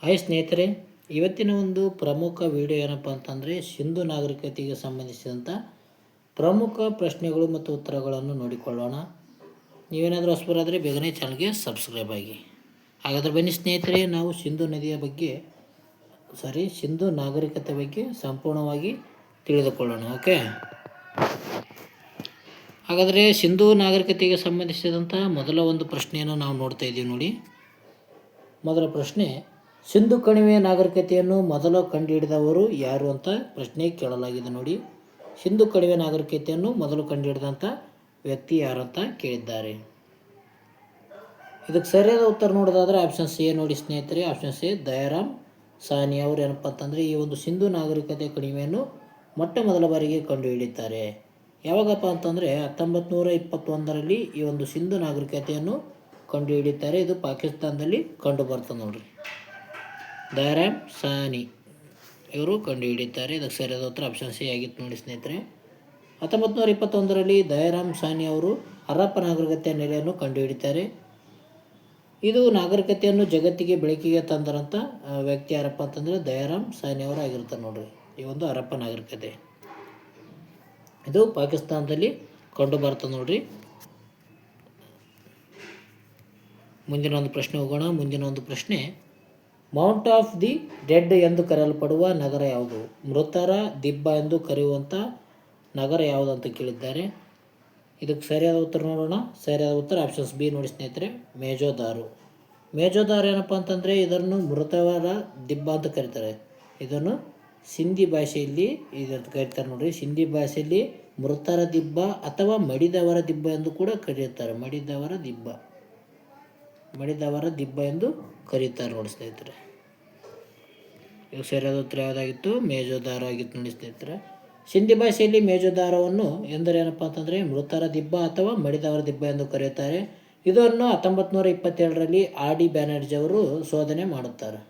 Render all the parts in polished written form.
Hi ಸ್ನೇಹಿತರೆ, ಇವತ್ತಿನ ಒಂದು ಪ್ರಮುಖ ವಿಡಿಯೋ ಏನಪ್ಪ ಅಂತಂದರೆ ಸಿಂಧು ನಾಗರಿಕತೆಗೆ ಸಂಬಂಧಿಸಿದಂಥ ಪ್ರಮುಖ ಪ್ರಶ್ನೆಗಳು ಮತ್ತು ಉತ್ತರಗಳನ್ನು ನೋಡಿಕೊಳ್ಳೋಣ. ನೀವೇನಾದರೂ ಹೊಸಬರಾದರೆ ಬೇಗನೆ ಚಾನಲ್ಗೆ ಸಬ್ಸ್ಕ್ರೈಬ್ ಆಗಿ. ಹಾಗಾದರೆ ಬನ್ನಿ ಸ್ನೇಹಿತರೆ, ನಾವು ಸಿಂಧು ನಾಗರಿಕತೆ ಬಗ್ಗೆ ಸಂಪೂರ್ಣವಾಗಿ ತಿಳಿದುಕೊಳ್ಳೋಣ. ಓಕೆ, ಹಾಗಾದರೆ ಸಿಂಧು ನಾಗರಿಕತೆಗೆ ಸಂಬಂಧಿಸಿದಂಥ ಮೊದಲ ಒಂದು ಪ್ರಶ್ನೆಯನ್ನು ನಾವು ನೋಡ್ತಾ ಇದ್ದೀವಿ ನೋಡಿ. ಮೊದಲ ಪ್ರಶ್ನೆ, ಸಿಂಧು ಕಣಿವೆ ನಾಗರಿಕತೆಯನ್ನು ಮೊದಲು ಕಂಡುಹಿಡಿದವರು ಯಾರು ಅಂತ ಪ್ರಶ್ನೆ ಕೇಳಲಾಗಿದೆ ನೋಡಿ. ಸಿಂಧು ಕಣಿವೆ ನಾಗರಿಕತೆಯನ್ನು ಮೊದಲು ಕಂಡುಹಿಡಿದಂಥ ವ್ಯಕ್ತಿ ಯಾರು ಅಂತ ಕೇಳಿದ್ದಾರೆ. ಇದಕ್ಕೆ ಸರಿಯಾದ ಉತ್ತರ ನೋಡೋದಾದರೆ ಆಪ್ಷನ್ ಸಿ ನೋಡಿ ಸ್ನೇಹಿತರೆ. ಆಪ್ಷನ್ ಸಿ ದಯಾರಾಮ್ ಸಾನಿ ಅವರು ಏನಪ್ಪ ಅಂತಂದರೆ ಈ ಒಂದು ಸಿಂಧು ನಾಗರಿಕತೆ ಕಣಿವೆಯನ್ನು ಮೊಟ್ಟ ಮೊದಲ ಬಾರಿಗೆ ಕಂಡುಹಿಡಿತಾರೆ. ಯಾವಾಗಪ್ಪ ಅಂತಂದರೆ 1921ರಲ್ಲಿ ಈ ಒಂದು ಸಿಂಧು ನಾಗರಿಕತೆಯನ್ನು ಕಂಡುಹಿಡಿತಾರೆ. ಇದು ಪಾಕಿಸ್ತಾನದಲ್ಲಿ ಕಂಡು ಬರ್ತದೆ ನೋಡ್ರಿ. ದಯಾರಾಮ್ ಸಾನಿ ಇವರು ಕಂಡುಹಿಡಿತಾರೆ. ಇದಕ್ಕೆ ಸರಿಯಾದ ಉತ್ತರ ಆಪ್ಷನ್ ಸಿ ಆಗಿತ್ತು ನೋಡಿ ಸ್ನೇಹಿತರೆ. 1921ರಲ್ಲಿ ದಯಾರಾಮ್ ಸಾನಿ ಅವರು ಹರಪ್ಪ ನಾಗರಿಕತೆಯ ನೆಲೆಯನ್ನು ಕಂಡುಹಿಡಿತಾರೆ. ಇದು ನಾಗರಿಕತೆಯನ್ನು ಜಗತ್ತಿಗೆ ಬೆಳಕಿಗೆ ತಂದರಂಥ ವ್ಯಕ್ತಿ ಯಾರಪ್ಪ ಅಂತಂದರೆ ದಯಾರಾಮ್ ಸಾನಿ ಅವರು ಆಗಿರ್ತಾರೆ ನೋಡ್ರಿ. ಈ ಒಂದು ಹರಪ್ಪ ನಾಗರಿಕತೆ ಇದು ಪಾಕಿಸ್ತಾನದಲ್ಲಿ ಕಂಡು ಬರ್ತದೆ ನೋಡ್ರಿ. ಮುಂದಿನ ಒಂದು ಪ್ರಶ್ನೆ ಹೋಗೋಣ. ಮುಂದಿನ ಒಂದು ಪ್ರಶ್ನೆ, ಮೌಂಟ್ ಆಫ್ ದಿ ಡೆಡ್ ಎಂದು ಕರೆಯಲ್ಪಡುವ ನಗರ ಯಾವುದು? ಮೃತರ ದಿಬ್ಬ ಎಂದು ಕರೆಯುವಂಥ ನಗರ ಯಾವುದು ಅಂತ ಕೇಳಿದ್ದಾರೆ. ಇದಕ್ಕೆ ಸರಿಯಾದ ಉತ್ತರ ನೋಡೋಣ. ಸರಿಯಾದ ಉತ್ತರ ಆಪ್ಷನ್ಸ್ ಬಿ ನೋಡಿ ಸ್ನೇಹಿತರೆ, ಮೇಜೋದಾರು. ಮೇಜೋದಾರು ಏನಪ್ಪ ಅಂತಂದರೆ ಇದನ್ನು ಮೃತವರ ದಿಬ್ಬ ಅಂತ ಕರೀತಾರೆ. ಇದನ್ನು ಸಿಂಧಿ ಭಾಷೆಯಲ್ಲಿ ಕರೀತಾರೆ ನೋಡಿರಿ. ಸಿಂಧಿ ಭಾಷೆಯಲ್ಲಿ ಮೃತರ ದಿಬ್ಬ ಅಥವಾ ಮಡಿದವರ ದಿಬ್ಬ ಎಂದು ಕೂಡ ಕರೆಯುತ್ತಾರೆ. ಮಡಿದವರ ದಿಬ್ಬ ಎಂದು ಕರೀತಾರೆ ನೋಡಿ ಸ್ನೇಹಿತರೆ. ಈಗ ಸರಿಯಾದ ಉತ್ತರ ಯಾವುದಾಗಿತ್ತು? ಮೇಜೋದಾರ ಆಗಿತ್ತು ನೋಡಿ ಸ್ನೇಹಿತರೆ. ಸಿಂಧಿ ಭಾಷೆಯಲ್ಲಿ ಮೇಜೋದಾರವನ್ನು ಎಂದರೇನಪ್ಪ ಅಂತಂದರೆ ಮೃತರ ದಿಬ್ಬ ಅಥವಾ ಮಡಿದವರ ದಿಬ್ಬ ಎಂದು ಕರೆಯುತ್ತಾರೆ. ಇದನ್ನು 1927ರಲ್ಲಿ ಆರ್ ಡಿ ಬ್ಯಾನರ್ಜಿ ಅವರು ಶೋಧನೆ ಮಾಡುತ್ತಾರೆ.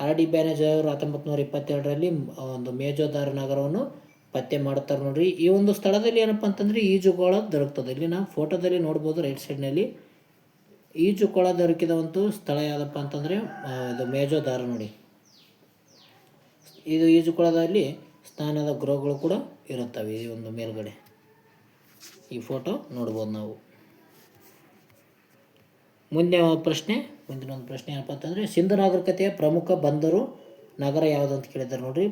ಆರ್ ಡಿ ಬ್ಯಾನರ್ಜಿ ಅವರು 1927ರಲ್ಲಿ ಒಂದು ಮೇಜೋದಾರ ನಗರವನ್ನು ಪತ್ತೆ ಮಾಡುತ್ತಾರೆ ನೋಡ್ರಿ. ಈ ಒಂದು ಸ್ಥಳದಲ್ಲಿ ಏನಪ್ಪ ಅಂತಂದರೆ ಈಜುಕೊಳ ದೊರಕ್ತದೆ. ಇಲ್ಲಿ ನಾವು ಫೋಟೋದಲ್ಲಿ ನೋಡ್ಬೋದು ರೈಟ್ ಸೈಡ್ನಲ್ಲಿ. ಈಜುಕೊಳ ದೊರಕಿದ ಒಂದು ಸ್ಥಳ ಯಾವುದಪ್ಪ ಅಂತಂದರೆ ಇದು ಮೇಜೋದಾರ ನೋಡಿ. ಇದು ಈಜುಕೊಳದಲ್ಲಿ ಸ್ನಾನದ ಗೃಹಗಳು ಕೂಡ ಇರುತ್ತವೆ. ಈ ಒಂದು ಮೇಲ್ಗಡೆ ಈ ಫೋಟೋ ನೋಡ್ಬೋದು ನಾವು. ಮುಂದಿನ ಒಂದು ಪ್ರಶ್ನೆ ಏನಪ್ಪ ಅಂತಂದರೆ ಸಿಂಧು ನಾಗರಿಕತೆಯ ಪ್ರಮುಖ ಬಂದರು ನಗರ ಯಾವುದು ಅಂತ ಕೇಳಿದ್ದಾರೆ ನೋಡ್ರಿ.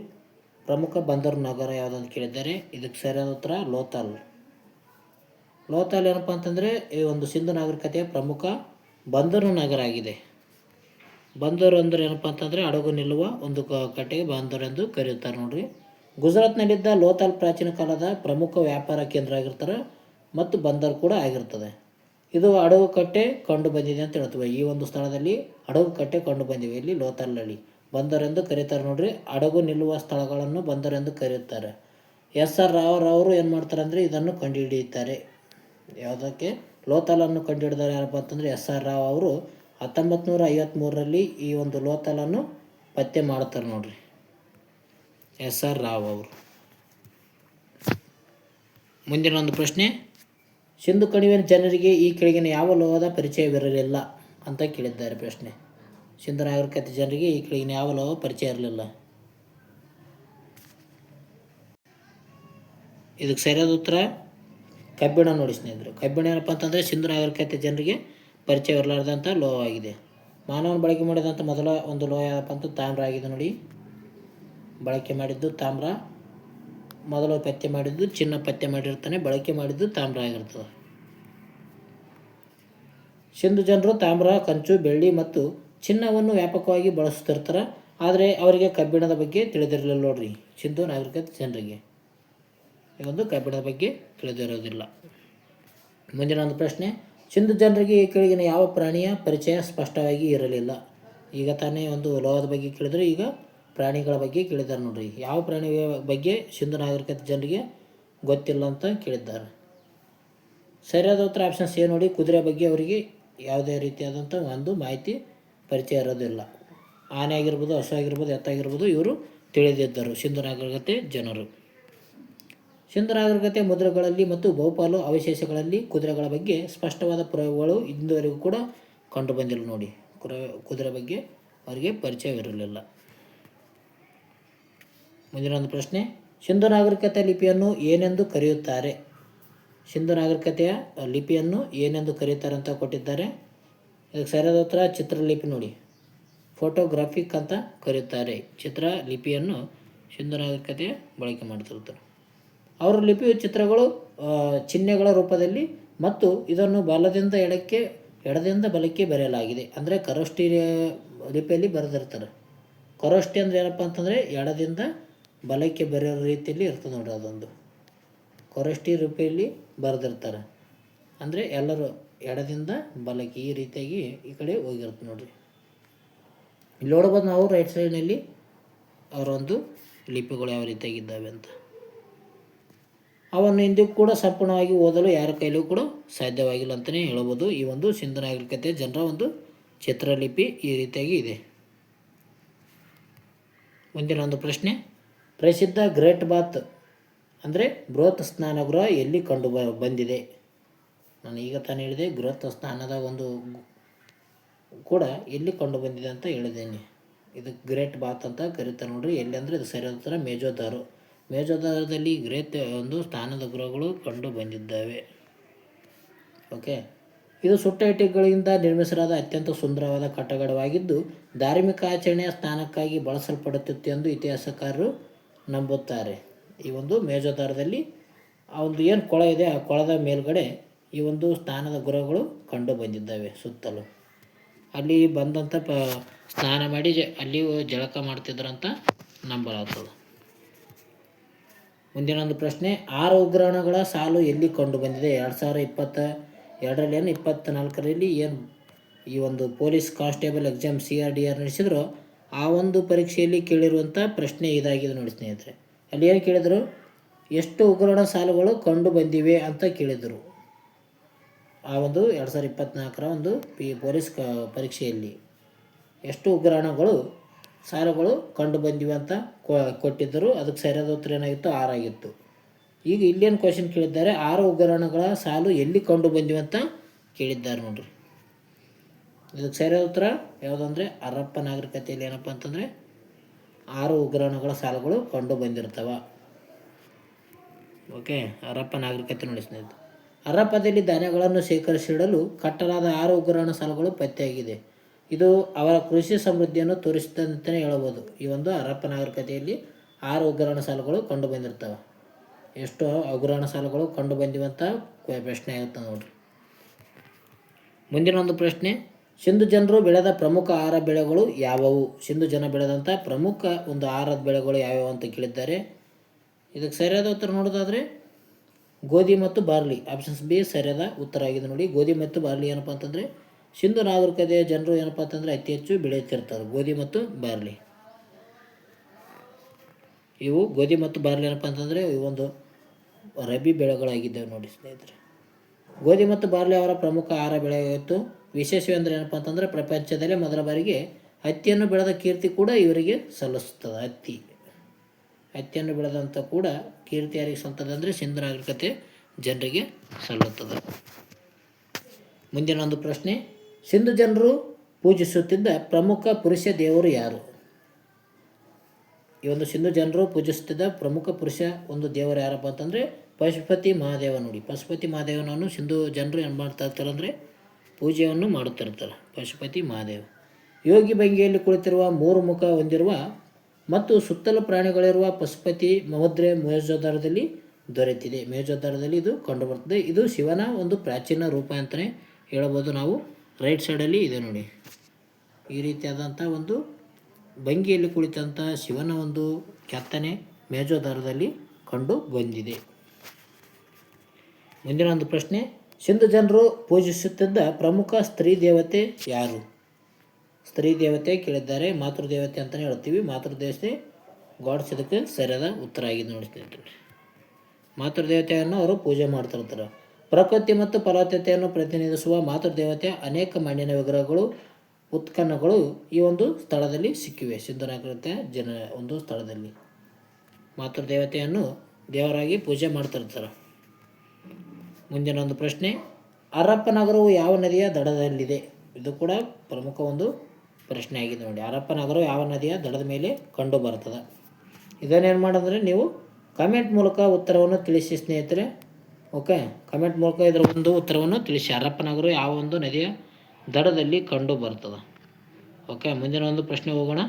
ಪ್ರಮುಖ ಬಂದರು ನಗರ ಯಾವುದು ಅಂತ ಕೇಳಿದ್ದಾರೆ. ಇದಕ್ಕೆ ಸರಿಯಾದ ಉತ್ತರ ಲೋಥಾಲ್ ಏನಪ್ಪ ಅಂತಂದರೆ ಈ ಒಂದು ಸಿಂಧು ನಾಗರಿಕತೆಯ ಪ್ರಮುಖ ಬಂದರು ನಗರ ಆಗಿದೆ. ಬಂದರು ಅಂದರೆ ಏನಪ್ಪ ಅಂತಂದರೆ ಹಡಗು ನಿಲ್ಲುವ ಒಂದು ಕಟ್ಟೆಗೆ ಬಂದರು ಎಂದು ಕರೆಯುತ್ತಾರೆ ನೋಡ್ರಿ. ಗುಜರಾತ್ನಲ್ಲಿದ್ದ ಲೋಥಾಲ್ ಪ್ರಾಚೀನ ಕಾಲದ ಪ್ರಮುಖ ವ್ಯಾಪಾರ ಕೇಂದ್ರ ಆಗಿರ್ತಾರೆ ಮತ್ತು ಬಂದರು ಕೂಡ ಆಗಿರ್ತದೆ. ಇದು ಹಡಗು ಕಟ್ಟೆ ಕಂಡು ಬಂದಿದೆ ಅಂತ ಹೇಳ್ತೇವೆ. ಈ ಒಂದು ಸ್ಥಳದಲ್ಲಿ ಹಡಗು ಕಟ್ಟೆ ಕಂಡು ಬಂದಿವೆ. ಇಲ್ಲಿ ಲೋಥಾಲ್ನಲ್ಲಿ ಬಂದರೆಂದು ಕರೀತಾರೆ ನೋಡ್ರಿ. ಹಡಗು ನಿಲ್ಲುವ ಸ್ಥಳಗಳನ್ನು ಬಂದರೆಂದು ಕರೆಯುತ್ತಾರೆ. ಎಸ್.ಆರ್. ರಾವ್ ಅವರು ಏನು ಮಾಡ್ತಾರೆ ಅಂದರೆ ಇದನ್ನು ಕಂಡುಹಿಡಿಯುತ್ತಾರೆ. ಯಾವುದಕ್ಕೆ? ಲೋಥಾಲನ್ನು ಕಂಡುಹಿಡಿದಾರೆ ಯಾರಪ್ಪ ಅಂತಂದರೆ ಎಸ್.ಆರ್. ರಾವ್ ಅವರು 1953ರಲ್ಲಿ ಈ ಒಂದು ಲೋಥಾಲನ್ನು ಪತ್ತೆ ಮಾಡ್ತಾರೆ ನೋಡ್ರಿ. ಎಸ್.ಆರ್. ರಾವ್ ಅವರು. ಮುಂದಿನ ಒಂದು ಪ್ರಶ್ನೆ, ಸಿಂಧು ಕಣಿವೆಯ ಜನರಿಗೆ ಈ ಕೆಳಗಿನ ಯಾವ ಲೋಹದ ಪರಿಚಯವಿರಲಿಲ್ಲ ಅಂತ ಕೇಳಿದ್ದಾರೆ ಪ್ರಶ್ನೆ. ಸಿಂಧು ನಾಗರಿಕತೆ ಜನರಿಗೆ ಈ ಕೆಳಗಿನ ಯಾವ ಲೋಹ ಪರಿಚಯ ಇರಲಿಲ್ಲ? ಇದಕ್ಕೆ ಸರಿಯಾದ ಉತ್ತರ ಕಬ್ಬಿಣ ನೋಡಿ ಸ್ನೇಹಿತರೆ. ಕಬ್ಬಿಣ ಏನಪ್ಪ ಅಂತಂದರೆ ಸಿಂಧು ನಾಗರಿಕತೆ ಜನರಿಗೆ ಪರಿಚಯ ಇರಲಾರ್ದಂಥ ಲೋಹ ಆಗಿದೆ. ಮಾನವನ ಬಳಕೆ ಮಾಡಿದಂಥ ಮೊದಲ ಒಂದು ಲೋಹ ಯಾವಪ್ಪ ಅಂತ ತಾಮ್ರ ಆಗಿದೆ ನೋಡಿ. ಬಳಕೆ ಮಾಡಿದ್ದು ತಾಮ್ರ. ಮೊದಲು ಪತ್ತೆ ಮಾಡಿದ್ದು ಚಿನ್ನ ಪತ್ತೆ ಮಾಡಿರ್ತಾನೆ. ಬಳಕೆ ಮಾಡಿದ್ದು ತಾಮ್ರ ಆಗಿರ್ತದೆ. ಸಿಂಧು ಜನರು ತಾಮ್ರ, ಕಂಚು, ಬೆಳ್ಳಿ ಮತ್ತು ಚಿನ್ನವನ್ನು ವ್ಯಾಪಕವಾಗಿ ಬಳಸುತ್ತಿರ್ತಾರೆ. ಆದರೆ ಅವರಿಗೆ ಕಬ್ಬಿಣದ ಬಗ್ಗೆ ತಿಳಿದಿರಲಿಲ್ಲ ನೋಡ್ರಿ. ಸಿಂಧು ನಾಗರಿಕತೆ ಜನರಿಗೆ ಈ ಒಂದು ಕಬ್ಬಿಣದ ಬಗ್ಗೆ ತಿಳಿದಿರೋದಿಲ್ಲ. ಮುಂದಿನ ಒಂದು ಪ್ರಶ್ನೆ, ಸಿಂಧು ಜನರಿಗೆ ಈ ಕೆಳಗಿನ ಯಾವ ಪ್ರಾಣಿಯ ಪರಿಚಯ ಸ್ಪಷ್ಟವಾಗಿ ಇರಲಿಲ್ಲ? ಈಗ ತಾನೇ ಒಂದು ಲೋಹದ ಬಗ್ಗೆ ಕೇಳಿದರೆ ಈಗ ಪ್ರಾಣಿಗಳ ಬಗ್ಗೆ ಕೇಳಿದ್ದಾರೆ ನೋಡ್ರಿ. ಯಾವ ಪ್ರಾಣಿಯ ಬಗ್ಗೆ ಸಿಂಧು ನಾಗರಿಕತೆ ಜನರಿಗೆ ಗೊತ್ತಿಲ್ಲ ಅಂತ ಕೇಳಿದ್ದಾರೆ. ಸರಿಯಾದ ಉತ್ತರ ಆಪ್ಷನ್ ಸಿ ನೋಡಿ. ಕುದುರೆ ಬಗ್ಗೆ ಅವರಿಗೆ ಯಾವುದೇ ರೀತಿಯಾದಂಥ ಒಂದು ಮಾಹಿತಿ ಪರಿಚಯ ಇರೋದಿಲ್ಲ. ಆನೆ ಆಗಿರ್ಬೋದು, ಹಸು ಆಗಿರ್ಬೋದು, ಎತ್ತಾಗಿರ್ಬೋದು ಇವರು ತಿಳಿದಿದ್ದರು ಸಿಂಧು ನಾಗರಿಕತೆ ಜನರು. ಸಿಂಧು ನಾಗರಿಕತೆ ಮುದ್ರೆಗಳಲ್ಲಿ ಮತ್ತು ಬಹುಪಾಲು ಅವಶೇಷಗಳಲ್ಲಿ ಕುದುರೆಗಳ ಬಗ್ಗೆ ಸ್ಪಷ್ಟವಾದ ಪ್ರಯೋಗಗಳು ಇಂದುವರೆಗೂ ಕೂಡ ಕಂಡು ಬಂದಿಲ್ಲ ನೋಡಿ. ಕುದುರೆ ಬಗ್ಗೆ ಅವರಿಗೆ ಪರಿಚಯವಿರಲಿಲ್ಲ. ಮುಂದಿನ ಒಂದು ಪ್ರಶ್ನೆ, ಸಿಂಧು ನಾಗರಿಕತೆ ಲಿಪಿಯನ್ನು ಏನೆಂದು ಕರೆಯುತ್ತಾರೆ? ಸಿಂಧು ನಾಗರಿಕತೆಯ ಲಿಪಿಯನ್ನು ಏನೆಂದು ಕರೆಯುತ್ತಾರೆ ಅಂತ ಕೊಟ್ಟಿದ್ದಾರೆ. ಇದಕ್ಕೆ ಸರಿಯಾದ ಉತ್ತರ ಚಿತ್ರಲಿಪಿ ನೋಡಿ, ಫೋಟೋಗ್ರಾಫಿಕ್ ಅಂತ ಕರೆಯುತ್ತಾರೆ. ಚಿತ್ರಲಿಪಿಯನ್ನು ಸಿಂಧು ನಾಗರಿಕತೆಯ ಬಳಕೆ ಮಾಡ್ತಿರ್ತಾರೆ. ಅವರ ಲಿಪಿಯು ಚಿತ್ರಗಳು ಚಿಹ್ನೆಗಳ ರೂಪದಲ್ಲಿ ಮತ್ತು ಇದನ್ನು ಬಲದಿಂದ ಎಡದಿಂದ ಬಲಕ್ಕೆ ಬರೆಯಲಾಗಿದೆ. ಅಂದರೆ ಖರೋಷ್ಠಿ ಲಿಪಿಯಲ್ಲಿ ಬರೆದಿರ್ತಾರೆ. ಖರೋಷ್ಠಿ ಅಂದರೆ ಏನಪ್ಪ ಅಂತಂದರೆ ಎಡದಿಂದ ಬಲಕ್ಕೆ ಬರೆಯೋ ರೀತಿಯಲ್ಲಿ ಇರ್ತದೆ ನೋಡ್ರಿ. ಅದೊಂದು ಖರೋಷ್ಠಿ ಲಿಪಿಯಲ್ಲಿ ಬರೆದಿರ್ತಾರೆ. ಅಂದರೆ ಎಲ್ಲರೂ ಎಡದಿಂದ ಬಲಕ್ಕೆ ಈ ರೀತಿಯಾಗಿ ಈ ಕಡೆ ಹೋಗಿರುತ್ತೆ ನೋಡ್ರಿ. ಇಲ್ಲಿ ನೋಡ್ಬೋದು ನಾವು ರೈಟ್ ಸೈಡ್ನಲ್ಲಿ ಅವರೊಂದು ಲಿಪಿಗಳು ಯಾವ ರೀತಿಯಾಗಿದ್ದಾವೆ ಅಂತ. ಅವನ್ನು ಇಂದಿಗೂ ಕೂಡ ಸಂಪೂರ್ಣವಾಗಿ ಓದಲು ಯಾರ ಕೈಲೂ ಕೂಡ ಸಾಧ್ಯವಾಗಿಲ್ಲ ಅಂತಲೇ ಹೇಳ್ಬೋದು. ಈ ಒಂದು ಸಿಂಧು ನಾಗರಿಕತೆ ಜನರ ಒಂದು ಚಿತ್ರಲಿಪಿ ಈ ರೀತಿಯಾಗಿ ಇದೆ. ಮುಂದಿನ ಒಂದು ಪ್ರಶ್ನೆ, ಪ್ರಸಿದ್ಧ ಗ್ರೇಟ್ ಬಾತ್ ಅಂದರೆ ಬೃಹತ್ ಸ್ನಾನಗೃಹ ಎಲ್ಲಿ ಕಂಡು ಬಂದಿದೆ? ನಾನು ಈಗ ತಾನು ಹೇಳಿದೆ ಬೃಹತ್ ಸ್ನಾನದ ಒಂದು ಕೂಡ ಎಲ್ಲಿ ಕಂಡು ಬಂದಿದೆ ಅಂತ ಹೇಳಿದ್ದೇನೆ. ಇದು ಗ್ರೇಟ್ ಬಾತ್ ಅಂತ ಕರೀತಾರೆ ನೋಡ್ರಿ. ಎಲ್ಲಿ ಅಂದರೆ ಇದು ಸರಿಯಾದ ಉತ್ತರ ಮೇಜೋದಾರು. ಮೇಜೋದಾರದಲ್ಲಿ ಗ್ರೇಟ್ ಒಂದು ಸ್ನಾನದ ಗೃಹಗಳು ಕಂಡು ಬಂದಿದ್ದಾವೆ. ಓಕೆ, ಇದು ಸುಟ್ಟ ಇಟ್ಟಿಗೆಗಳಿಂದ ನಿರ್ಮಿಸಲಾದ ಅತ್ಯಂತ ಸುಂದರವಾದ ಕಟ್ಟಡವಾಗಿದ್ದು ಧಾರ್ಮಿಕ ಆಚರಣೆಯ ಸ್ನಾನಕ್ಕಾಗಿ ಬಳಸಲ್ಪಡುತ್ತಿತ್ತು ಎಂದು ಇತಿಹಾಸಕಾರರು ನಂಬುತ್ತಾರೆ. ಈ ಒಂದು ಮೇಜೋದಾರದಲ್ಲಿ ಆ ಒಂದು ಏನು ಕೊಳ ಇದೆ ಆ ಕೊಳದ ಮೇಲ್ಗಡೆ ಈ ಒಂದು ಸ್ನಾನದ ಗೃಹಗಳು ಕಂಡು ಬಂದಿದ್ದಾವೆ ಸುತ್ತಲೂ. ಅಲ್ಲಿ ಬಂದಂಥ ಸ್ನಾನ ಮಾಡಿ ಅಲ್ಲಿ ಜಳಕ ಮಾಡ್ತಿದ್ರಂತ ನಂಬಲಾಗ್ತದೆ. ಮುಂದಿನ ಒಂದು ಪ್ರಶ್ನೆ, 6 ಉಗ್ರಾಣಗಳ ಸಾಲು ಎಲ್ಲಿ ಕಂಡು ಬಂದಿದೆ? 2022ರಲ್ಲಿ 24ರಲ್ಲಿ ಏನು ಈ ಒಂದು ಪೊಲೀಸ್ ಕಾನ್ಸ್ಟೇಬಲ್ ಎಕ್ಸಾಮ್ CRDR ನಡೆಸಿದ್ರು ಆ ಒಂದು ಪರೀಕ್ಷೆಯಲ್ಲಿ ಕೇಳಿರುವಂಥ ಪ್ರಶ್ನೆ ಇದಾಗಿದೆ ನೋಡಿ ಸ್ನೇಹಿತರೆ. ಅಲ್ಲಿ ಏನು ಕೇಳಿದರು, ಎಷ್ಟು ಉಗ್ರಾಣ ಸಾಲುಗಳು ಕಂಡು ಬಂದಿವೆ ಅಂತ ಕೇಳಿದರು. ಆ ಒಂದು 2024ರ ಒಂದು ಪೊಲೀಸ್ ಪರೀಕ್ಷೆಯಲ್ಲಿ ಎಷ್ಟು ಉಗ್ರಾಣಗಳು ಸಾಲುಗಳು ಕಂಡು ಬಂದಿವೆ ಅಂತ ಕೊಟ್ಟಿದ್ದರು. ಅದಕ್ಕೆ ಸರಿಯಾದ ಉತ್ತರ ಏನಾಗಿತ್ತು? 6 ಆಗಿತ್ತು. ಈಗ ಇಲ್ಲೇನು ಕ್ವಶನ್ ಕೇಳಿದ್ದಾರೆ, 6 ಉಗ್ರಾಣಗಳ ಸಾಲು ಎಲ್ಲಿ ಕಂಡು ಬಂದಿವೆ ಅಂತ ಕೇಳಿದ್ದಾರೆ ನೋಡ್ರಿ. ಇದಕ್ಕೆ ಸರಿಯಾದ ಉತ್ತರ ಯಾವುದಂದರೆ ಹರಪ್ಪ ನಾಗರಿಕತೆಯಲ್ಲಿ ಏನಪ್ಪ ಅಂತಂದರೆ 6 ಉಗ್ರಾಣಗಳ ಸಾಲುಗಳು ಕಂಡು ಬಂದಿರ್ತವೆ. ಓಕೆ, ಹರಪ್ಪ ನಾಗರಿಕತೆ ನೋಡಿ ಸ್ನೇಹಿತರೆ. ಹರಪ್ಪದಲ್ಲಿ ಧಾನ್ಯಗಳನ್ನು ಶೇಖರಿಸಿಡಲು ಕಟ್ಟಲಾದ 6 ಉಗ್ರಾಣ ಸಾಲುಗಳು ಪತ್ತೆಯಾಗಿದೆ. ಇದು ಅವರ ಕೃಷಿ ಸಮೃದ್ಧಿಯನ್ನು ತೋರಿಸುತ್ತದೆ ಅಂತಲೇ ಹೇಳ್ಬೋದು. ಈ ಒಂದು ಹರಪ್ಪ ನಾಗರಿಕತೆಯಲ್ಲಿ 6 ಉಗ್ರಾಣ ಸಾಲುಗಳು ಕಂಡು ಬಂದಿರ್ತವೆ. ಎಷ್ಟು ಉಗ್ರಾಣ ಸಾಲುಗಳು ಕಂಡು ಬಂದಿವಂತ ಪ್ರಶ್ನೆ ಆಗುತ್ತೆ ನೋಡ್ರಿ. ಮುಂದಿನ ಒಂದು ಪ್ರಶ್ನೆ, ಸಿಂಧು ಜನರು ಬೆಳೆದ ಪ್ರಮುಖ ಆಹಾರ ಬೆಳೆಗಳು ಯಾವುವು? ಸಿಂಧು ಜನ ಬೆಳೆದಂಥ ಪ್ರಮುಖ ಒಂದು ಆಹಾರದ ಬೆಳೆಗಳು ಯಾವ್ಯಾವು ಅಂತ ಕೇಳಿದ್ದಾರೆ. ಇದಕ್ಕೆ ಸರಿಯಾದ ಉತ್ತರ ನೋಡೋದಾದರೆ ಗೋಧಿ ಮತ್ತು ಬಾರ್ಲಿ. ಆಪ್ಷನ್ಸ್ ಬಿ ಸರಿಯಾದ ಉತ್ತರ ಆಗಿದೆ ನೋಡಿ. ಗೋಧಿ ಮತ್ತು ಬಾರ್ಲಿ ಏನಪ್ಪ ಅಂತಂದರೆ ಸಿಂಧು ನಾಗರಿಕತೆಯ ಜನರು ಏನಪ್ಪ ಅಂತಂದರೆ ಅತಿ ಹೆಚ್ಚು ಬೆಳೆಯುತ್ತಿರ್ತಾರೆ ಗೋಧಿ ಮತ್ತು ಬಾರ್ಲಿ. ಇವು ಗೋಧಿ ಮತ್ತು ಬಾರ್ಲಿ ಏನಪ್ಪ ಅಂತಂದರೆ ಇವೊಂದು ರಬಿ ಬೆಳೆಗಳಾಗಿದ್ದಾವೆ ನೋಡಿ ಸ್ನೇಹಿತರೆ. ಗೋಧಿ ಮತ್ತು ಬಾರ್ಲಿ ಅವರ ಪ್ರಮುಖ ಆಹಾರ ಬೆಳೆಯಾಗಿತ್ತು. ವಿಶೇಷವೆಂದರೆ ಏನಪ್ಪ ಅಂತಂದರೆ ಪ್ರಪಂಚದಲ್ಲೇ ಮೊದಲ ಬಾರಿಗೆ ಹತ್ತಿಯನ್ನು ಬೆಳೆದ ಕೀರ್ತಿ ಕೂಡ ಇವರಿಗೆ ಸಲ್ಲಿಸ್ತದೆ. ಹತ್ತಿಯನ್ನು ಬೆಳೆದಂಥ ಕೂಡ ಕೀರ್ತಿ ಯಾರಿಗೆ ಸಲ್ತದೆ ಅಂದರೆ ಸಿಂಧು ನಾಗರಿಕತೆ ಜನರಿಗೆ ಸಲ್ಲುತ್ತದೆ. ಮುಂದಿನ ಒಂದು ಪ್ರಶ್ನೆ, ಸಿಂಧು ಜನರು ಪೂಜಿಸುತ್ತಿದ್ದ ಪ್ರಮುಖ ಪುರುಷ ದೇವರು ಯಾರು? ಈ ಒಂದು ಸಿಂಧು ಜನರು ಪೂಜಿಸುತ್ತಿದ್ದ ಪ್ರಮುಖ ಪುರುಷ ಒಂದು ದೇವರು ಯಾರಪ್ಪ ಅಂತಂದರೆ ಪಶುಪತಿ ಮಹಾದೇವ ನೋಡಿ. ಪಶುಪತಿ ಮಹಾದೇವನನ್ನು ಸಿಂಧು ಜನರು ಏನು ಮಾಡ್ತಾ ಇರ್ತಾರೆ ಅಂದರೆ ಪೂಜೆಯನ್ನು ಮಾಡುತ್ತಿರ್ತಾರೆ. ಪಶುಪತಿ ಮಹಾದೇವ ಯೋಗಿ ಭಂಗಿಯಲ್ಲಿ ಕುಳಿತಿರುವ 3 ಮುಖ ಹೊಂದಿರುವ ಮತ್ತು ಸುತ್ತಲೂ ಪ್ರಾಣಿಗಳಿರುವ ಪಶುಪತಿ ಮುದ್ರೆ ಮೇಜೋದಾರದಲ್ಲಿ ದೊರೆತಿದೆ. ಮೇಜೋದಾರದಲ್ಲಿ ಇದು ಕಂಡುಬರ್ತದೆ. ಇದು ಶಿವನ ಒಂದು ಪ್ರಾಚೀನ ರೂಪ ಅಂತಲೇ ಹೇಳ್ಬೋದು ನಾವು. ರೈಟ್ ಸೈಡಲ್ಲಿ ಇದೆ ನೋಡಿ. ಈ ರೀತಿಯಾದಂಥ ಒಂದು ಭಂಗಿಯಲ್ಲಿ ಕುಳಿತಂಥ ಶಿವನ ಒಂದು ಕೆತ್ತನೆ ಮೇಜೋದಾರದಲ್ಲಿ ಕಂಡು ಬಂದಿದೆ. ಮುಂದಿನ ಒಂದು ಪ್ರಶ್ನೆ, ಸಿಂಧು ಜನರು ಪೂಜಿಸುತ್ತಿದ್ದ ಪ್ರಮುಖ ಸ್ತ್ರೀ ದೇವತೆ ಯಾರು? ಸ್ತ್ರೀ ದೇವತೆ ಕೇಳಿದ್ದಾರೆ. ಮಾತೃದೇವತೆ ಅಂತಲೇ ಹೇಳ್ತೀವಿ. ಮಾತೃದೇವತೆ ಗಾಡ್ಸ್ ಇದಕ್ಕೆ ಸರಿಯಾದ ಉತ್ತರ ಆಗಿದೆ ನೋಡಿ ಸ್ನೇಹಿತರೆ. ಮಾತೃದೇವತೆಯನ್ನು ಅವರು ಪೂಜೆ ಮಾಡ್ತಿರ್ತಾರೆ. ಪ್ರಕೃತಿ ಮತ್ತು ಫಲವತ್ತತೆಯನ್ನು ಪ್ರತಿನಿಧಿಸುವ ಮಾತೃದೇವತೆಯ ಅನೇಕ ಮಣ್ಣಿನ ವಿಗ್ರಹಗಳು ಉತ್ಖನಗಳು ಈ ಒಂದು ಸ್ಥಳದಲ್ಲಿ ಸಿಕ್ಕಿವೆ. ಸಿಂಧು ನಾಗರಿಕತೆಯ ಒಂದು ಸ್ಥಳದಲ್ಲಿ ಮಾತೃದೇವತೆಯನ್ನು ದೇವರಾಗಿ ಪೂಜೆ ಮಾಡ್ತಿರ್ತಾರೆ. ಮುಂದಿನ ಒಂದು ಪ್ರಶ್ನೆ, ಹರಪ್ಪ ನಗರವು ಯಾವ ನದಿಯ ದಡದಲ್ಲಿದೆ? ಇದು ಕೂಡ ಪ್ರಮುಖ ಒಂದು ಪ್ರಶ್ನೆ ಆಗಿದೆ ನೋಡಿ. ಹರಪ್ಪ ನಗರವು ಯಾವ ನದಿಯ ದಡದ ಮೇಲೆ ಕಂಡು ಬರ್ತದೆ? ಇದನ್ನೇನು ಮಾಡಿದ್ರೆ ನೀವು ಕಮೆಂಟ್ ಮೂಲಕ ಉತ್ತರವನ್ನು ತಿಳಿಸಿ ಸ್ನೇಹಿತರೆ. ಓಕೆ, ಕಮೆಂಟ್ ಮೂಲಕ ಇದರ ಒಂದು ಉತ್ತರವನ್ನು ತಿಳಿಸಿ. ಹರಪ್ಪ ನಗರವು ಯಾವ ಒಂದು ನದಿಯ ದಡದಲ್ಲಿ ಕಂಡು ಬರ್ತದೆ? ಓಕೆ, ಮುಂದಿನ ಒಂದು ಪ್ರಶ್ನೆ ಹೋಗೋಣ.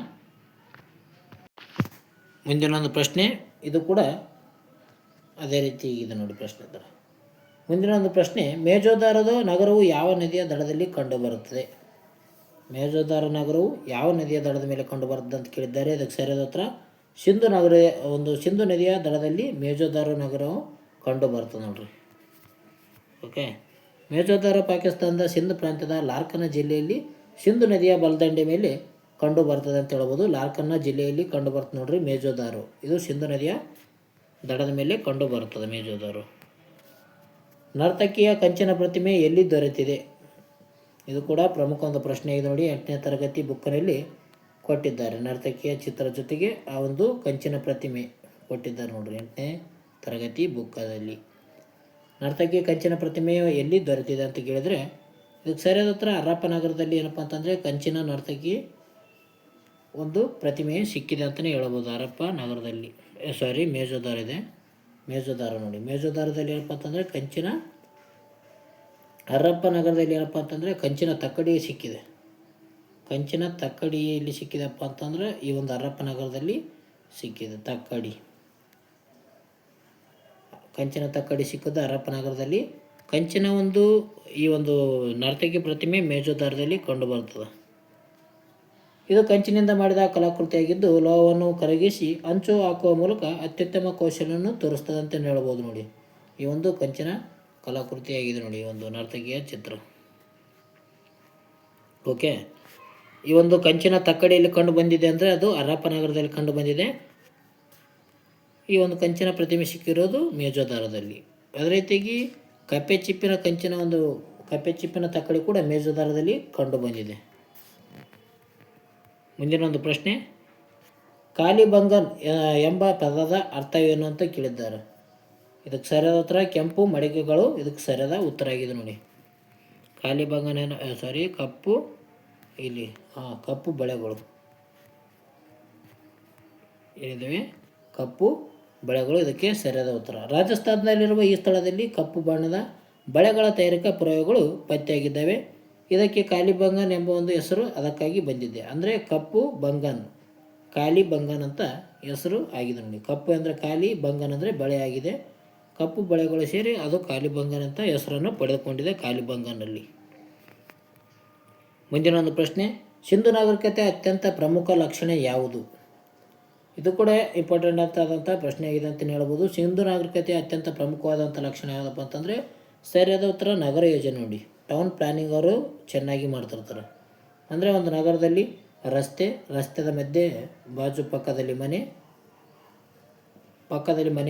ಮುಂದಿನ ಒಂದು ಪ್ರಶ್ನೆ ಇದು ಕೂಡ ಅದೇ ರೀತಿ ಇದೆ ನೋಡಿ ಪ್ರಶ್ನೆ ಥರ. ಮುಂದಿನ ಒಂದು ಪ್ರಶ್ನೆ, ಮೇಜೋದಾರದ ನಗರವು ಯಾವ ನದಿಯ ದಡದಲ್ಲಿ ಕಂಡುಬರುತ್ತದೆ? ಮೇಜೋದಾರ ನಗರವು ಯಾವ ನದಿಯ ದಡದ ಮೇಲೆ ಕಂಡುಬರುತ್ತದೆ ಅಂತ ಕೇಳಿದ್ದಾರೆ. ಅದಕ್ಕೆ ಸರಿಯಾದ ಉತ್ತರ ಸಿಂಧು ನದಿಯ ದಡದಲ್ಲಿ ಮೇಜೋದಾರ ನಗರವು ಕಂಡುಬರ್ತದೆ ನೋಡ್ರಿ. ಓಕೆ, ಮೇಜೋದಾರ ಪಾಕಿಸ್ತಾನದ ಸಿಂಧ್ ಪ್ರಾಂತ್ಯದ ಲಾರ್ಕನ್ನ ಜಿಲ್ಲೆಯಲ್ಲಿ ಸಿಂಧು ನದಿಯ ಬಲದಂಡೆ ಮೇಲೆ ಕಂಡು ಬರ್ತದೆ ಅಂತ ಹೇಳ್ಬೋದು. ಲಾರ್ಕನ್ನ ಜಿಲ್ಲೆಯಲ್ಲಿ ಕಂಡು ಬರ್ತದೆ ನೋಡ್ರಿ ಮೇಜೋದಾರು. ಇದು ಸಿಂಧು ನದಿಯ ದಡದ ಮೇಲೆ ಕಂಡು ಬರ್ತದೆ ಮೇಜೋದಾರು. ನರ್ತಕಿಯ ಕಂಚಿನ ಪ್ರತಿಮೆ ಎಲ್ಲಿ ದೊರೆತಿದೆ? ಇದು ಕೂಡ ಪ್ರಮುಖ ಒಂದು ಪ್ರಶ್ನೆ ಇದೆ ನೋಡಿ. 8ನೇ ತರಗತಿ ಬುಕ್ಕಿನಲ್ಲಿ ಕೊಟ್ಟಿದ್ದಾರೆ. ನರ್ತಕಿಯ ಚಿತ್ರ ಜೊತೆಗೆ ಆ ಒಂದು ಕಂಚಿನ ಪ್ರತಿಮೆ ಕೊಟ್ಟಿದ್ದಾರೆ ನೋಡ್ರಿ 8ನೇ ತರಗತಿ ಬುಕ್ಕದಲ್ಲಿ. ನರ್ತಕಿಯ ಕಂಚಿನ ಪ್ರತಿಮೆ ಎಲ್ಲಿ ದೊರೆತಿದೆ ಅಂತ ಕೇಳಿದರೆ ಇದಕ್ಕೆ ಸರಿಯಾದ ಉತ್ತರ ಹರಪ್ಪ ನಗರದಲ್ಲಿ ಏನಪ್ಪ ಅಂತಂದರೆ ಕಂಚಿನ ನರ್ತಕಿ ಒಂದು ಪ್ರತಿಮೆ ಸಿಕ್ಕಿದೆ ಅಂತಲೇ ಹೇಳ್ಬೋದು. ಹರಪ್ಪ ನಗರದಲ್ಲಿ ಮೇಜೋದಾರ ಇದೆ. ಮೇಜೋದಾರ ನೋಡಿ, ಮೇಜೋದಾರದಲ್ಲಿ ಏನಪ್ಪ ಅಂತಂದರೆ ಹರಪ್ಪ ನಗರದಲ್ಲಿ ಏನಪ್ಪ ಅಂತಂದರೆ ಕಂಚಿನ ತಕ್ಕಡಿ ಸಿಕ್ಕಿದೆ. ಕಂಚಿನ ತಕ್ಕಡಿ ಎಲ್ಲಿ ಸಿಕ್ಕಿದೆಪ್ಪ ಅಂತಂದರೆ ಈ ಒಂದು ಹರಪ್ಪ ನಗರದಲ್ಲಿ ಸಿಕ್ಕಿದೆ. ಕಂಚಿನ ತಕ್ಕಡಿ ಸಿಕ್ಕಿದ್ದು ಹರಪ್ಪ ನಗರದಲ್ಲಿ. ಕಂಚಿನ ಈ ಒಂದು ನರ್ತಕಿ ಪ್ರತಿಮೆ ಮೇಜೋದಾರದಲ್ಲಿ ಕಂಡು ಬರ್ತದೆ. ಇದು ಕಂಚಿನಿಂದ ಮಾಡಿದ ಕಲಾಕೃತಿಯಾಗಿದ್ದು ಲೋಹವನ್ನು ಕರಗಿಸಿ ಅಂಚು ಹಾಕುವ ಮೂಲಕ ಅತ್ಯುತ್ತಮ ಕೌಶಲ್ಯವನ್ನು ತೋರಿಸ್ತದೆ ಅಂತ ಹೇಳ್ಬೋದು ನೋಡಿ. ಈ ಒಂದು ಕಂಚಿನ ಕಲಾಕೃತಿಯಾಗಿದೆ ನೋಡಿ ಈ ಒಂದು ನರ್ತಕಿಯ ಚಿತ್ರ. ಓಕೆ, ಈ ಒಂದು ಕಂಚಿನ ತಕ್ಕಡಿಯಲ್ಲಿ ಕಂಡು ಬಂದಿದೆ ಅಂದರೆ ಅದು ಹರಪ್ಪ ನಗರದಲ್ಲಿ ಕಂಡು ಬಂದಿದೆ. ಈ ಒಂದು ಕಂಚಿನ ಪ್ರತಿಮೆ ಸಿಕ್ಕಿರೋದು ಮೇಜೋದಾರದಲ್ಲಿ. ಅದೇ ರೀತಿಯಾಗಿ ಕಪ್ಪೆ ಚಿಪ್ಪಿನ ತಕ್ಕಡಿ ಕೂಡ ಮೇಜೋದಾರದಲ್ಲಿ ಕಂಡು ಬಂದಿದೆ. ಮುಂದಿನ ಒಂದು ಪ್ರಶ್ನೆ, ಕಾಲಿಬಂಗನ್ ಎಂಬ ಪದದ ಅರ್ಥವೇನು ಅಂತ ಕೇಳಿದ್ದಾರೆ. ಇದಕ್ಕೆ ಸರಿಯಾದ ಉತ್ತರ ಕೆಂಪು ಮಡಿಕೆಗಳು. ಇದಕ್ಕೆ ಸರಿಯಾದ ಉತ್ತರ ಆಗಿದೆ ನೋಡಿ. ಕಾಲಿಬಂಗನ್ ಕಪ್ಪು ಬಳೆಗಳು ಏನಿದ್ದಾವೆ, ಕಪ್ಪು ಬಳೆಗಳು ಇದಕ್ಕೆ ಸರಿಯಾದ ಉತ್ತರ. ರಾಜಸ್ಥಾನದಲ್ಲಿರುವ ಈ ಸ್ಥಳದಲ್ಲಿ ಕಪ್ಪು ಬಣ್ಣದ ಬಳೆಗಳ ತಯಾರಿಕಾ ಪ್ರಯೋಗಗಳು ಪತ್ತೆಯಾಗಿದ್ದಾವೆ. ಇದಕ್ಕೆ ಕಾಲಿಬಂಗನ್ ಎಂಬ ಒಂದು ಹೆಸರು ಅದಕ್ಕಾಗಿ ಬಂದಿದೆ. ಅಂದರೆ ಕಪ್ಪು ಬಂಗನ್, ಕಾಲಿಬಂಗನ್ ಅಂತ ಹೆಸರು ಆಗಿದೆ ನೋಡಿ. ಕಪ್ಪು ಅಂದರೆ ಕಾಲಿ, ಬಂಗನ್ ಅಂದರೆ ಬಳೆ ಆಗಿದೆ. ಕಪ್ಪು ಬಳೆಗಳು ಸೇರಿ ಅದು ಕಾಲಿಬಂಗನ್ ಅಂತ ಹೆಸರನ್ನು ಪಡೆದುಕೊಂಡಿದೆ ಕಾಲಿಬಂಗನ್ನಲ್ಲಿ. ಮುಂದಿನ ಒಂದು ಪ್ರಶ್ನೆ, ಸಿಂಧು ನಾಗರಿಕತೆ ಅತ್ಯಂತ ಪ್ರಮುಖ ಲಕ್ಷಣ ಯಾವುದು? ಇದು ಕೂಡ ಇಂಪಾರ್ಟೆಂಟ್ ಆದಂಥ ಪ್ರಶ್ನೆ ಆಗಿದೆ ಅಂತಲೇ ಹೇಳ್ಬೋದು. ಸಿಂಧು ನಾಗರಿಕತೆ ಅತ್ಯಂತ ಪ್ರಮುಖವಾದಂಥ ಲಕ್ಷಣ ಯಾವುದಪ್ಪ ಅಂತಂದರೆ ಸರಿಯಾದ ಉತ್ತರ ನಗರ ಯೋಜನೆ ನೋಡಿ. ಟೌನ್ ಪ್ಲ್ಯಾನಿಂಗ್ ಅವರು ಚೆನ್ನಾಗಿ ಮಾಡ್ತಿರ್ತಾರೆ. ಅಂದರೆ ಒಂದು ನಗರದಲ್ಲಿ ರಸ್ತೆದ ಮಧ್ಯೆ ಬಾಜು ಪಕ್ಕದಲ್ಲಿ ಮನೆ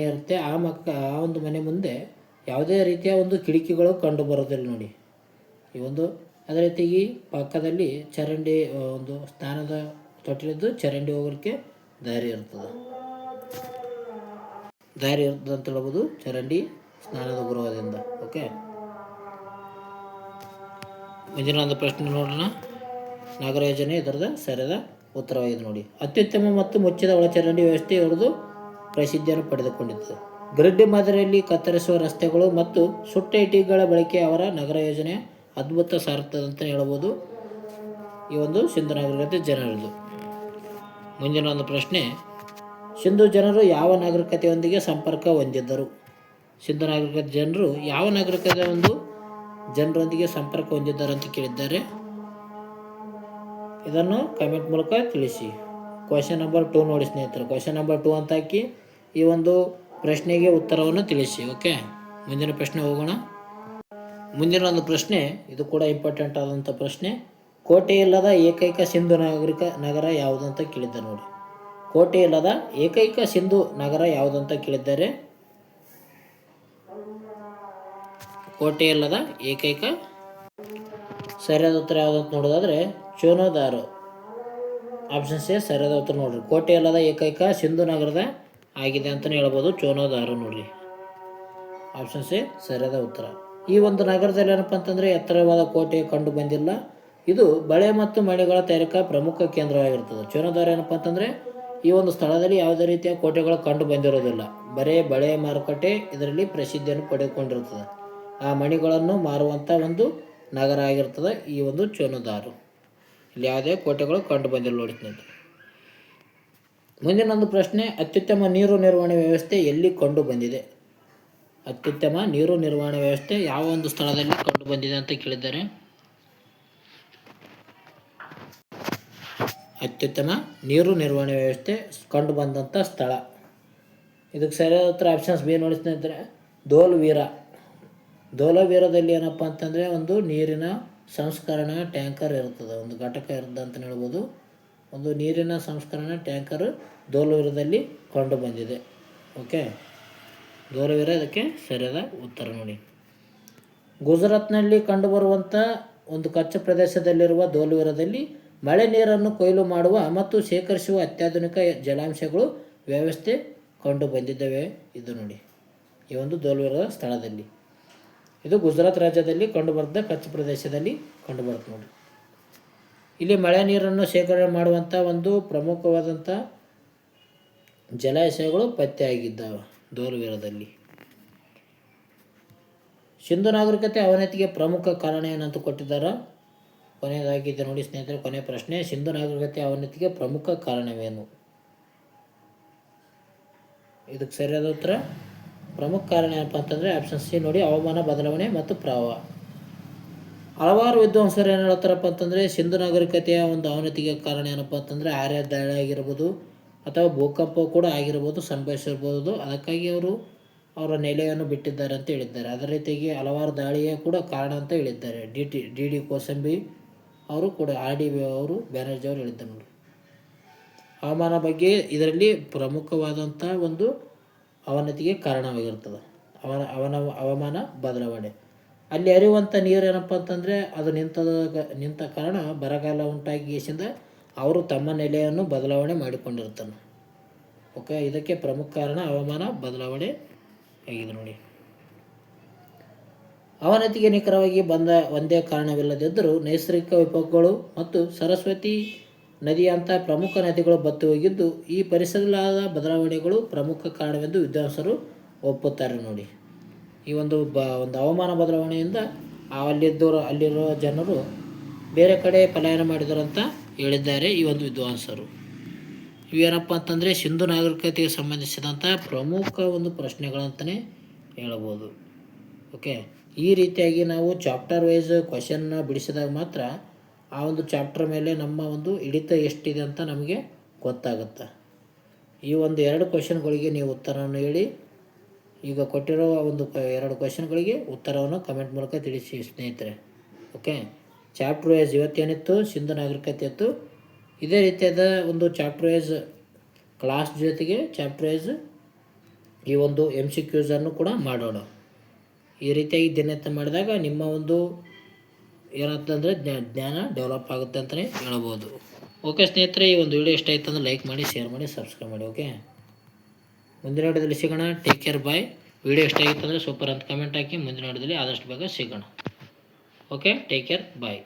ಇರುತ್ತೆ. ಆ ಒಂದು ಮನೆ ಮುಂದೆ ಯಾವುದೇ ರೀತಿಯ ಒಂದು ಕಿಟಕಿಗಳು ಕಂಡು ಬರೋದಿಲ್ಲ ನೋಡಿ. ಅದೇ ರೀತಿಯಾಗಿ ಪಕ್ಕದಲ್ಲಿ ಚರಂಡಿ, ಒಂದು ಸ್ನಾನದ ತೊಟ್ಟಿಲಿದ್ದು ಚರಂಡಿ ಹೋಗೋಕ್ಕೆ ದಾರಿ ಇರ್ತದೆ ಅಂತ ಹೇಳ್ಬೋದು. ಚರಂಡಿ ಸ್ನಾನದ ಗೃಹದಿಂದ. ಓಕೆ, ಮುಂದಿನ ಒಂದು ಪ್ರಶ್ನೆ ನೋಡೋಣ. ನಗರ ಯೋಜನೆ ಇದರದ ಸರಿಯಾದ ಉತ್ತರವಾಗಿದೆ ನೋಡಿ. ಅತ್ಯುತ್ತಮ ಮತ್ತು ಮುಚ್ಚಿದ ಒಳಚರಂಡಿ ವ್ಯವಸ್ಥೆ ಇವರದು ಪ್ರಸಿದ್ಧಿಯನ್ನು ಪಡೆದುಕೊಂಡಿತ್ತು. ಗ್ರಿಡ್ ಮಾದರಿಯಲ್ಲಿ ಕತ್ತರಿಸುವ ರಸ್ತೆಗಳು ಮತ್ತು ಸುಟ್ಟ ಇಟ್ಟಿಗೆಗಳ ಬಳಕೆ ಅವರ ನಗರ ಯೋಜನೆ ಅದ್ಭುತ ಸಾರುತ್ತದೆ ಅಂತ ಹೇಳ್ಬೋದು. ಈ ಒಂದು ಸಿಂಧು ನಾಗರಿಕತೆ ಜನರದು. ಮುಂದಿನ ಒಂದು ಪ್ರಶ್ನೆ, ಸಿಂಧು ಜನರು ಯಾವ ನಾಗರಿಕತೆಯೊಂದಿಗೆ ಸಂಪರ್ಕ ಹೊಂದಿದ್ದರು? ಸಿಂಧು ನಾಗರಿಕತೆ ಜನರು ಯಾವ ಜನರೊಂದಿಗೆ ಸಂಪರ್ಕ ಹೊಂದಿದ್ದಾರೆ ಅಂತ ಕೇಳಿದ್ದಾರೆ. ಇದನ್ನು ಕಮೆಂಟ್ ಮೂಲಕ ತಿಳಿಸಿ. ಕ್ವಶನ್ ನಂಬರ್ 2 ನೋಡಿ ಸ್ನೇಹಿತರೆ. ಕ್ವಶನ್ ನಂಬರ್ 2 ಅಂತ ಹಾಕಿ ಈ ಒಂದು ಪ್ರಶ್ನೆಗೆ ಉತ್ತರವನ್ನು ತಿಳಿಸಿ. ಓಕೆ, ಮುಂದಿನ ಪ್ರಶ್ನೆ ಹೋಗೋಣ. ಮುಂದಿನ ಒಂದು ಪ್ರಶ್ನೆ ಇದು ಕೂಡ ಇಂಪಾರ್ಟೆಂಟ್ ಆದಂಥ ಪ್ರಶ್ನೆ. ಕೋಟೆ ಇಲ್ಲದ ಏಕೈಕ ಸಿಂಧು ನಗರ ಯಾವುದು ಅಂತ ಕೇಳಿದ್ದಾರೆ ನೋಡಿ. ಕೋಟೆ ಇಲ್ಲದ ಏಕೈಕ ಸಿಂಧು ನಗರ ಯಾವುದು ಅಂತ ಕೇಳಿದ್ದಾರೆ. ಕೋಟೆ ಇಲ್ಲದ ಏಕೈಕ ಸರಿಯಾದ ಉತ್ತರ ಯಾವುದು ಅಂತ ನೋಡೋದಾದರೆ ಚೋನೋದಾರು. ಆಪ್ಷನ್ ಸಿ ಸರಿಯಾದ ಉತ್ತರ ನೋಡ್ರಿ. ಕೋಟೆ ಇಲ್ಲದ ಏಕೈಕ ಸಿಂಧು ನಗರದ ಆಗಿದೆ ಅಂತಲೇ ಹೇಳ್ಬೋದು ಚೋನೋದಾರು ನೋಡ್ರಿ. ಆಪ್ಷನ್ ಸಿ ಸರಿಯಾದ ಉತ್ತರ. ಈ ಒಂದು ನಗರದಲ್ಲಿ ಏನಪ್ಪ ಅಂತಂದರೆ ಎತ್ತರವಾದ ಕೋಟೆ ಕಂಡು ಬಂದಿಲ್ಲ. ಇದು ಬಳೆ ಮತ್ತು ಮಣಿಗಳ ತಯಾರಿಕಾ ಪ್ರಮುಖ ಕೇಂದ್ರವಾಗಿರ್ತದೆ. ಚೋಳದಾರ ಏನಪ್ಪ ಅಂತಂದರೆ ಈ ಒಂದು ಸ್ಥಳದಲ್ಲಿ ಯಾವುದೇ ರೀತಿಯ ಕೋಟೆಗಳು ಕಂಡು ಬಂದಿರೋದಿಲ್ಲ. ಬರೇ ಬಳೆ ಮಾರುಕಟ್ಟೆ ಇದರಲ್ಲಿ ಪ್ರಸಿದ್ಧಿಯನ್ನು ಪಡೆದುಕೊಂಡಿರ್ತದೆ. ಆ ಮಣಿಗಳನ್ನು ಮಾರುವಂಥ ಒಂದು ನಗರ ಆಗಿರ್ತದೆ ಈ ಒಂದು ಚೋಳದಾರು. ಇಲ್ಲಿ ಯಾವುದೇ ಕೋಟೆಗಳು ಕಂಡು ಬಂದಿಲ್ಲ ನೋಡಿ ಸ್ನೇಹಿತರೆ. ಮುಂದಿನ ಒಂದು ಪ್ರಶ್ನೆ, ಅತ್ಯುತ್ತಮ ನೀರು ನಿರ್ವಹಣೆ ವ್ಯವಸ್ಥೆ ಎಲ್ಲಿ ಕಂಡು ಬಂದಿದೆ? ಅತ್ಯುತ್ತಮ ನೀರು ನಿರ್ವಹಣೆ ವ್ಯವಸ್ಥೆ ಯಾವ ಒಂದು ಸ್ಥಳದಲ್ಲಿ ಕಂಡು ಬಂದಿದೆ ಅಂತ ಕೇಳಿದ್ದಾರೆ. ಅತ್ಯುತ್ತಮ ನೀರು ನಿರ್ವಹಣೆ ವ್ಯವಸ್ಥೆ ಕಂಡು ಬಂದಂಥ ಸ್ಥಳ, ಇದಕ್ಕೆ ಸರಿಯಾದ ಉತ್ತರ ಆಪ್ಷನ್ಸ್ ಬಿ ನೋಡಿ ಸ್ನೇಹಿತರೆ, ಧೋಲವೀರ. ಧೋಲವೀರದಲ್ಲಿ ಏನಪ್ಪ ಅಂತಂದರೆ ಒಂದು ನೀರಿನ ಸಂಸ್ಕರಣಾ ಟ್ಯಾಂಕರ್ ಇರ್ತದೆ, ಒಂದು ಘಟಕ ಇರ್ತದೆ ಅಂತಲೇ ಹೇಳ್ಬೋದು. ಒಂದು ನೀರಿನ ಸಂಸ್ಕರಣಾ ಟ್ಯಾಂಕರ್ ಧೋಲವೀರದಲ್ಲಿ ಕಂಡು ಬಂದಿದೆ. ಓಕೆ, ಧೋಲವೀರ ಇದಕ್ಕೆ ಸರಿಯಾದ ಉತ್ತರ ನೋಡಿ. ಗುಜರಾತ್ನಲ್ಲಿ ಕಂಡುಬರುವಂಥ ಒಂದು ಕಚ್ಚಾ ಪ್ರದೇಶದಲ್ಲಿರುವ ಧೋಲವೀರದಲ್ಲಿ ಮಳೆ ನೀರನ್ನು ಕೊಯ್ಲು ಮಾಡುವ ಮತ್ತು ಶೇಖರಿಸುವ ಅತ್ಯಾಧುನಿಕ ಜಲಾಂಶಗಳು ವ್ಯವಸ್ಥೆ ಕಂಡು ಬಂದಿದ್ದಾವೆ. ಇದು ನೋಡಿ, ಈ ಒಂದು ಧೋಲವೀರದ ಸ್ಥಳದಲ್ಲಿ, ಇದು ಗುಜರಾತ್ ರಾಜ್ಯದಲ್ಲಿ ಕಂಡುಬರ್ದ ಕಚ್ಚಾ ಪ್ರದೇಶದಲ್ಲಿ ಕಂಡುಬರುತ್ತೆ ನೋಡಿ. ಇಲ್ಲಿ ಮಳೆ ನೀರನ್ನು ಶೇಖರಣೆ ಮಾಡುವಂಥ ಒಂದು ಪ್ರಮುಖವಾದಂಥ ಜಲಾಶಯಗಳು ಪತ್ತೆಯಾಗಿದ್ದಾವೆ ಧೋಲವೀರದಲ್ಲಿ. ಸಿಂಧು ನಾಗರಿಕತೆ ಅವನತಿಗೆ ಪ್ರಮುಖ ಕಾರಣ ಏನಂತ ಕೊಟ್ಟಿದ್ದಾರೆ. ಕೊನೆಯದಾಗಿದೆ ನೋಡಿ ಸ್ನೇಹಿತರೆ, ಕೊನೆಯ ಪ್ರಶ್ನೆ, ಸಿಂಧು ನಾಗರಿಕತೆ ಅವನತಿಗೆ ಪ್ರಮುಖ ಕಾರಣವೇನು? ಇದಕ್ಕೆ ಸರಿಯಾದ ಉತ್ತರ, ಪ್ರಮುಖ ಕಾರಣ ಏನಪ್ಪ ಅಂತಂದರೆ ಆಪ್ಷನ್ ಸಿ ನೋಡಿ, ಹವಾಮಾನ ಬದಲಾವಣೆ ಮತ್ತು ಪ್ರವಾಹ. ಹಲವಾರು ವಿದ್ವಾಂಸರು ಏನು ಹೇಳ್ತಾರಪ್ಪ ಅಂತಂದರೆ ಸಿಂಧು ನಾಗರಿಕತೆಯ ಒಂದು ಅವನತಿಗೆ ಕಾರಣ ಏನಪ್ಪ ಅಂತಂದರೆ ಆರ್ಯ ದಾಳಿ ಆಗಿರ್ಬೋದು ಅಥವಾ ಭೂಕಂಪ ಕೂಡ ಆಗಿರ್ಬೋದು, ಸಂಭವಿಸಿರ್ಬೋದು. ಅದಕ್ಕಾಗಿ ಅವರು ಅವರ ನೆಲೆಯನ್ನು ಬಿಟ್ಟಿದ್ದಾರೆ ಅಂತ ಹೇಳಿದ್ದಾರೆ. ಅದರ ರೀತಿಯಾಗಿ ಹಲವಾರು ದಾಳಿಯ ಕೂಡ ಕಾರಣ ಅಂತ ಹೇಳಿದ್ದಾರೆ. ಡಿ ಡಿ ಕೋಸಂಬಿ ಅವರು ಕೂಡ RDB ಅವರು ಬ್ಯಾನರ್ಜಿ ಅವರು ಹೇಳಿದ್ದಾರೆ ನೋಡಿ. ಹವಾಮಾನ ಬಗ್ಗೆ ಇದರಲ್ಲಿ ಪ್ರಮುಖವಾದಂಥ ಒಂದು ಅವನತಿಗೆ ಕಾರಣವಾಗಿರ್ತದೆ ಹವಾಮಾನ ಬದಲಾವಣೆ. ಅಲ್ಲಿ ಹರಿಯುವಂಥ ನೀರು ಏನಪ್ಪ ಅಂತಂದರೆ ಅದು ನಿಂತ ಕಾರಣ ಬರಗಾಲ ಉಂಟಾಗಿಸಿಂದ ಅವರು ತಮ್ಮ ನೆಲೆಯನ್ನು ಬದಲಾವಣೆ ಮಾಡಿಕೊಂಡಿರ್ತಾನೆ. ಓಕೆ, ಇದಕ್ಕೆ ಪ್ರಮುಖ ಕಾರಣ ಹವಾಮಾನ ಬದಲಾವಣೆ ಆಗಿದೆ ನೋಡಿ. ಅವನತಿಗೆ ನಿಖರವಾಗಿ ಒಂದೇ ಕಾರಣವಿಲ್ಲದಿದ್ದರೂ ನೈಸರ್ಗಿಕ ವಿಪತ್ತುಗಳು ಮತ್ತು ಸರಸ್ವತಿ ನದಿಯಂಥ ಪ್ರಮುಖ ನದಿಗಳು ಬತ್ತಿ ಹೋಗಿದ್ದು ಈ ಪರಿಸರದ ಬದಲಾವಣೆಗಳು ಪ್ರಮುಖ ಕಾರಣವೆಂದು ವಿದ್ವಾಂಸರು ಒಪ್ಪುತ್ತಾರೆ ನೋಡಿ. ಈ ಒಂದು ಹವಾಮಾನ ಬದಲಾವಣೆಯಿಂದ ಅಲ್ಲಿರೋ ಜನರು ಬೇರೆ ಕಡೆ ಪಲಾಯನ ಮಾಡಿದರು ಅಂತ ಹೇಳಿದ್ದಾರೆ ಈ ಒಂದು ವಿದ್ವಾಂಸರು. ಇವೇನಪ್ಪ ಅಂತಂದರೆ ಸಿಂಧು ನಾಗರಿಕತೆಗೆ ಸಂಬಂಧಿಸಿದಂಥ ಪ್ರಮುಖ ಒಂದು ಪ್ರಶ್ನೆಗಳಂತಲೇ ಹೇಳ್ಬೋದು. ಓಕೆ, ಈ ರೀತಿಯಾಗಿ ನಾವು ಚಾಪ್ಟರ್ ವೈಸ್ ಕ್ವಶನ್ನ ಬಿಡಿಸಿದಾಗ ಮಾತ್ರ ಆ ಒಂದು ಚಾಪ್ಟರ್ ಮೇಲೆ ನಮ್ಮ ಒಂದು ಹಿಡಿತ ಎಷ್ಟಿದೆ ಅಂತ ನಮಗೆ ಗೊತ್ತಾಗುತ್ತೆ. ಈ ಒಂದು 2 ಕ್ವಶನ್ಗಳಿಗೆ ನೀವು ಉತ್ತರವನ್ನು ಹೇಳಿ. ಈಗ ಕೊಟ್ಟಿರೋ ಒಂದು 2 ಕ್ವಶನ್ಗಳಿಗೆ ಉತ್ತರವನ್ನು ಕಮೆಂಟ್ ಮೂಲಕ ತಿಳಿಸಿ ಸ್ನೇಹಿತರೆ. ಓಕೆ, ಚಾಪ್ಟರ್ ವೈಸ್ ಇವತ್ತೇನಿತ್ತು ಸಿಂಧು ನಾಗರಿಕತೆ ಇತ್ತು. ಇದೇ ರೀತಿಯಾದ ಒಂದು ಚಾಪ್ಟರ್ ವೈಸ್ ಕ್ಲಾಸ್ ಜೊತೆಗೆ ಚಾಪ್ಟರ್ ವೈಸ್ ಈ ಒಂದು MCQಸನ್ನು ಕೂಡ ಮಾಡೋಣ. ಈ ರೀತಿಯಾಗಿ ದಿನನಿತ್ಯ ಮಾಡಿದಾಗ ನಿಮ್ಮ ಒಂದು ಏನಂತಂದರೆ ಜ್ಞಾನ ಡೆವಲಪ್ ಆಗುತ್ತೆ ಅಂತಲೇ ಹೇಳ್ಬೋದು. ಓಕೆ ಸ್ನೇಹಿತರೆ, ಈ ಒಂದು ವಿಡಿಯೋ ಇಷ್ಟ ಆಯಿತು ಅಂದರೆ ಲೈಕ್ ಮಾಡಿ, ಶೇರ್ ಮಾಡಿ, ಸಬ್ಸ್ಕ್ರೈಬ್ ಮಾಡಿ. ಓಕೆ, ಮುಂದಿನ ವಿಡಿಯೋದಲ್ಲಿ ಸಿಗೋಣ. ಟೇಕ್ ಕೇರ್, ಬಾಯ್. ವಿಡಿಯೋ ಇಷ್ಟ ಆಗಿತ್ತು ಅಂದರೆ ಸೂಪರ್ ಅಂತ ಕಮೆಂಟ್ ಹಾಕಿ. ಮುಂದಿನ ವಿಡಿಯೋದಲ್ಲಿ ಆದಷ್ಟು ಬೇಗ ಸಿಗೋಣ. ಓಕೆ, ಟೇಕ್ ಕೇರ್, ಬಾಯ್.